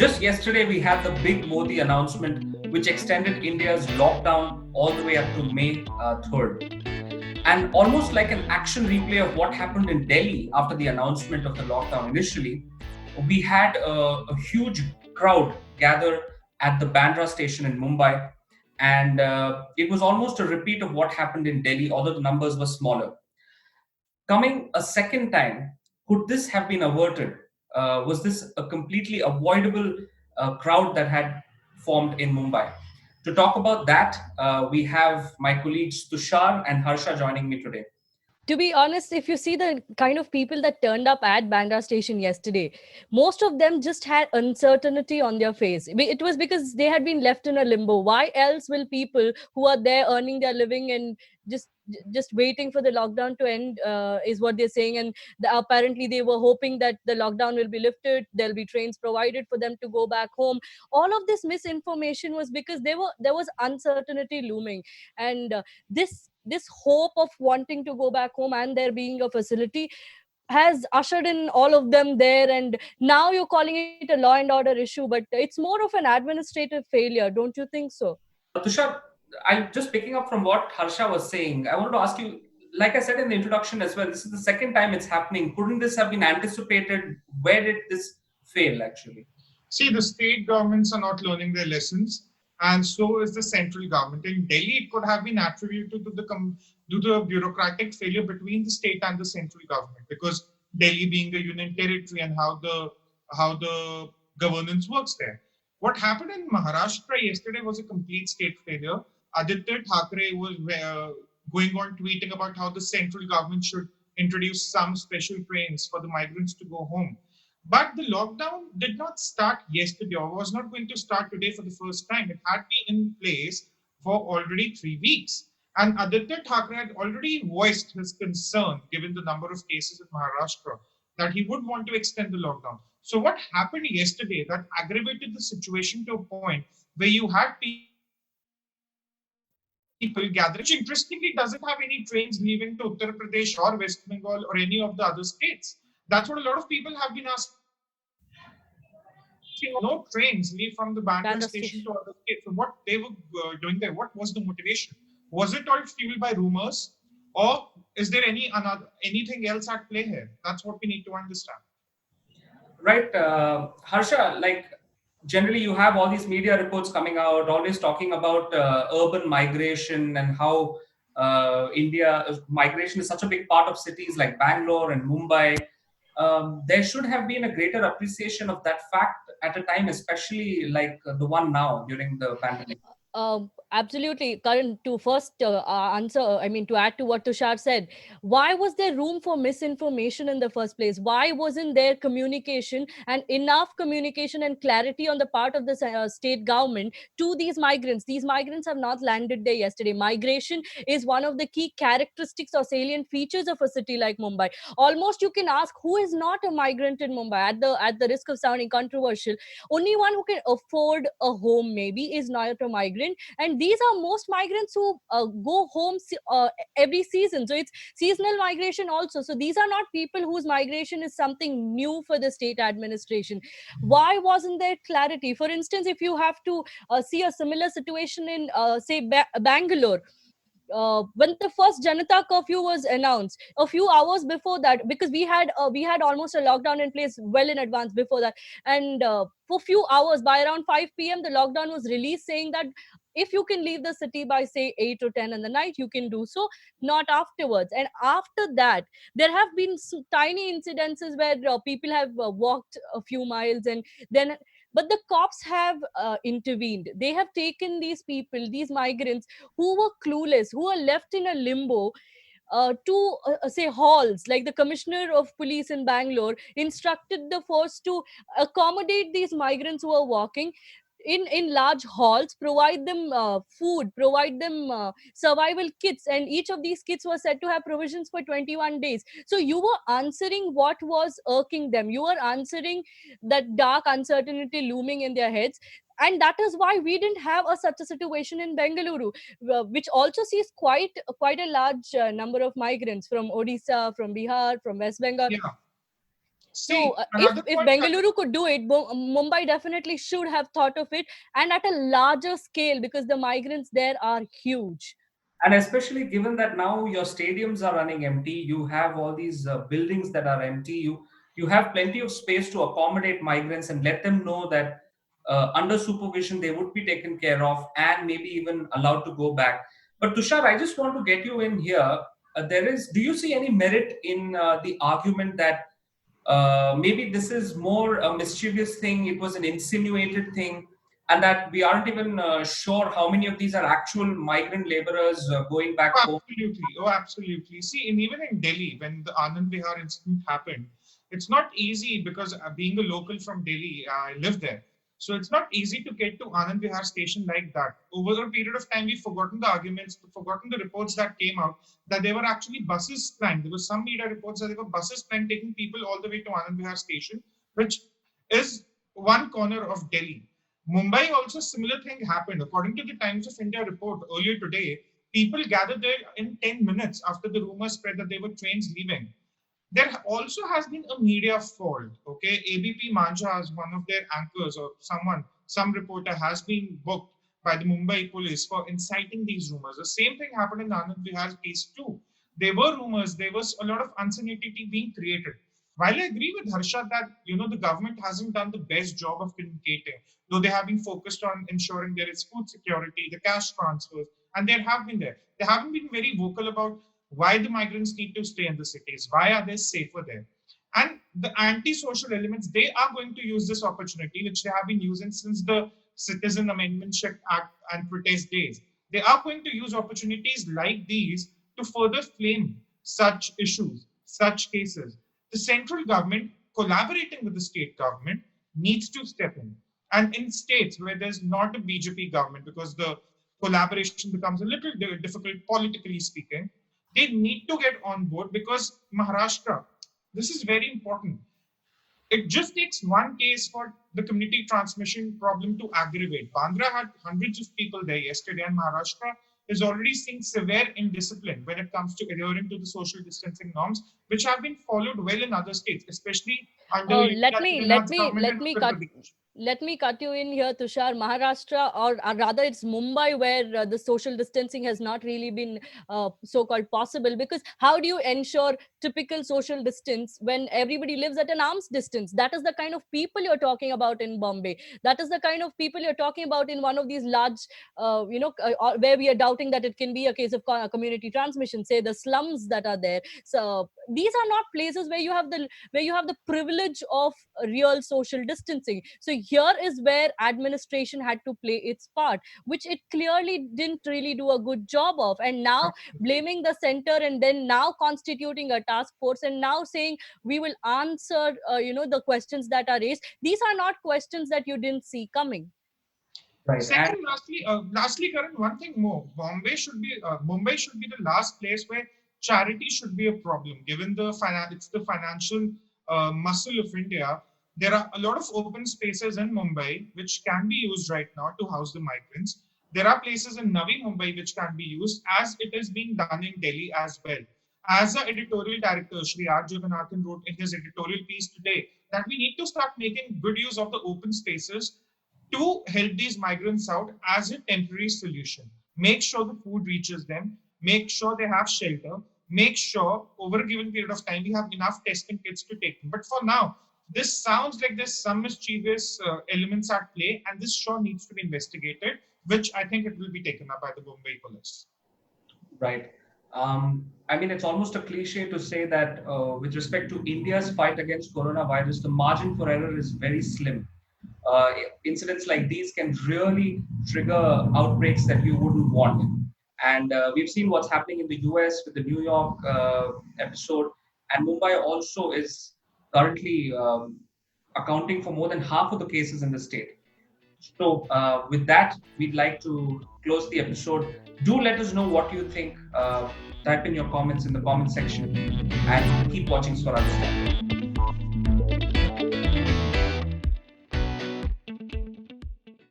Just yesterday, we had the big Modi announcement, which extended India's lockdown all the way up to May 3rd. And almost like an action replay of what happened in Delhi after the announcement of the lockdown initially, we had a huge crowd gather at the Bandra station in Mumbai. And it was almost a repeat of what happened in Delhi, although the numbers were smaller. Coming a second time, could this have been averted? Was this a completely avoidable crowd that had formed in Mumbai? To talk about that, we have my colleagues Tushar and Harsha joining me today. To be honest, if you see the kind of people that turned up at Bandra station yesterday, most of them just had uncertainty on their face. It was because they had been left in a limbo. Why else will people who are there earning their living and just waiting for the lockdown to end, is what they're saying. And apparently they were hoping that the lockdown will be lifted, there'll be trains provided for them to go back home. All of this misinformation was because there was uncertainty looming. And this hope of wanting to go back home and there being a facility has ushered in all of them there. And now you're calling it a law and order issue, but it's more of an administrative failure, don't you think so? Tushar, I'm just picking up from what Harsha was saying. I wanted to ask you, like I said in the introduction as well, this is the second time it's happening. Couldn't this have been anticipated? Where did this fail actually? See, the state governments are not learning their lessons, and so is the central government. In Delhi, it could have been attributed to the bureaucratic failure between the state and the central government, because Delhi being a union territory and how the governance works there. What happened in Maharashtra yesterday was a complete state failure. Aditya Thackeray was going on tweeting about how the central government should introduce some special trains for the migrants to go home. But the lockdown did not start yesterday or was not going to start today for the first time. It had been in place for already 3 weeks. And Aditya Thackeray had already voiced his concern, given the number of cases in Maharashtra, that he would want to extend the lockdown. So, what happened yesterday that aggravated the situation to a point where you had people gathering, which interestingly doesn't have any trains leaving to Uttar Pradesh or West Bengal or any of the other states. That's what a lot of people have been asking all along. No trains leave from the Bandra Bandra station to station. other states. So what they were doing there, what was the motivation? Was it all fueled by rumors, or is there anything else at play here? That's what we need to understand. Right, Harsha, like generally you have all these media reports coming out, always talking about urban migration and how India migration is such a big part of cities like Bangalore and Mumbai. There should have been a greater appreciation of that fact at a time, especially like the one now during the pandemic. Absolutely, Karan. To first answer, I mean, to add to what Tushar said, why was there room for misinformation in the first place? Why wasn't there communication and enough communication and clarity on the part of the state government to these migrants? These migrants have not landed there yesterday. Migration is one of the key characteristics or salient features of a city like Mumbai. Almost you can ask who is not a migrant in Mumbai. At the risk of sounding controversial, only one who can afford a home maybe is not a migrant. And these are most migrants who go home every season, so it's seasonal migration also. So these are not people whose migration is something new for the state administration. Why wasn't there clarity? For instance, if you have to see a similar situation in say Bangalore, when the first Janata curfew was announced, a few hours before that, because we had almost a lockdown in place well in advance before that, and for few hours, by around 5 p.m., the lockdown was released, saying that if you can leave the city by say 8 or 10 in the night, you can do so, not afterwards. And after that, there have been tiny incidences where people have walked a few miles, and then but the cops have intervened. They have taken these people, these migrants who were clueless, who were left in a limbo, to say halls. Like the commissioner of police in Bangalore instructed the force to accommodate these migrants who are walking in large halls, provide them food, provide them survival kits, and each of these kits was said to have provisions for 21 days. So you were answering what was irking them, you were answering that dark uncertainty looming in their heads. And that is why we didn't have such a situation in Bengaluru, which also sees quite a large number of migrants from Odisha, from Bihar, from West Bengal. Yeah. So See, if another if point. Bengaluru could do it, Mumbai definitely should have thought of it, and at a larger scale, because the migrants there are huge. And especially given that now your stadiums are running empty, you have all these buildings that are empty, you have plenty of space to accommodate migrants and let them know that under supervision they would be taken care of and maybe even allowed to go back. But Tushar, I just want to get you in here. There is, do you see any merit in the argument that maybe this is more a mischievous thing, it was an insinuated thing, and that we aren't even sure how many of these are actual migrant laborers going back Oh, home? absolutely. Oh, absolutely. See, even in Delhi, when the Anand Vihar incident happened, it's not easy because being a local from Delhi, I live there. So it's not easy to get to Anand Vihar station like that. Over a period of time, we've forgotten the arguments, forgotten the reports that came out that there were actually buses planned. There were some media reports that there were buses planned taking people all the way to Anand Vihar station, which is one corner of Delhi. Mumbai also similar thing happened. According to the Times of India report earlier today, people gathered there in 10 minutes after the rumor spread that there were trains leaving. There also has been a media fault. Okay, ABP Manja, as one of their anchors or someone, some reporter has been booked by the Mumbai police for inciting these rumors. The same thing happened in Anand Vihar's case too. There were rumors, there was a lot of uncertainty being created. While I agree with Harsha that the government hasn't done the best job of communicating, though they have been focused on ensuring there is food security, the cash transfers, and they haven't been very vocal about why the migrants need to stay in the cities, why are they safer there. And the anti-social elements, they are going to use this opportunity, which they have been using since the Citizen Amendment Act and protest days. They are going to use opportunities like these to further flame such issues, such cases. The central government, collaborating with the state government, needs to step in. And in states where there's not a BJP government, because the collaboration becomes a little difficult politically speaking, they need to get on board because Maharashtra, this is very important. It just takes one case for the community transmission problem to aggravate. Bandra had hundreds of people there yesterday, and Maharashtra is already seeing severe indiscipline when it comes to adhering to the social distancing norms, which have been followed well in other states, especially under Oh, Yogi Adityanath's government in Uttar Pradesh. let me cut you in here, Tushar. Maharashtra, or rather, it's Mumbai, where the social distancing has not really been so-called possible. Because how do you ensure typical social distance when everybody lives at an arm's distance? That is the kind of people you're talking about in Bombay. That is the kind of people you're talking about in one of these large, where we are doubting that it can be a case of community transmission. Say the slums that are there. So these are not places where you have the privilege of real social distancing. So here is where administration had to play its part, which it clearly didn't really do a good job of. And now Absolutely. blaming the center, and then now constituting a task force, and now saying we will answer the questions that are raised. These are not questions that you didn't see coming. Right. And Second, lastly, Karan, one thing more. Mumbai should be the last place where charity should be a problem, given it's the financial muscle of India. There are a lot of open spaces in Mumbai which can be used right now to house the migrants. There are places in Navi Mumbai which can be used, as it is being done in Delhi as well. As the editorial director, Sri R. Jagannathan, wrote in his editorial piece today, that we need to start making good use of the open spaces to help these migrants out as a temporary solution. Make sure the food reaches them, make sure they have shelter, make sure over a given period of time we have enough testing kits to take them. But for now, this sounds like there's some mischievous elements at play, and this sure needs to be investigated, which I think it will be taken up by the Mumbai police. right. I mean, it's almost a cliche to say that with respect to India's fight against coronavirus, the margin for error is very slim. Uh, Incidents like these can really trigger outbreaks that you wouldn't want. And we've seen what's happening in the US with the New York episode, and Mumbai also is currently accounting for more than half of the cases in the state. So, with that, we'd like to close the episode. Do let us know what you think. Type in your comments in the comment section and keep watching Swarajya.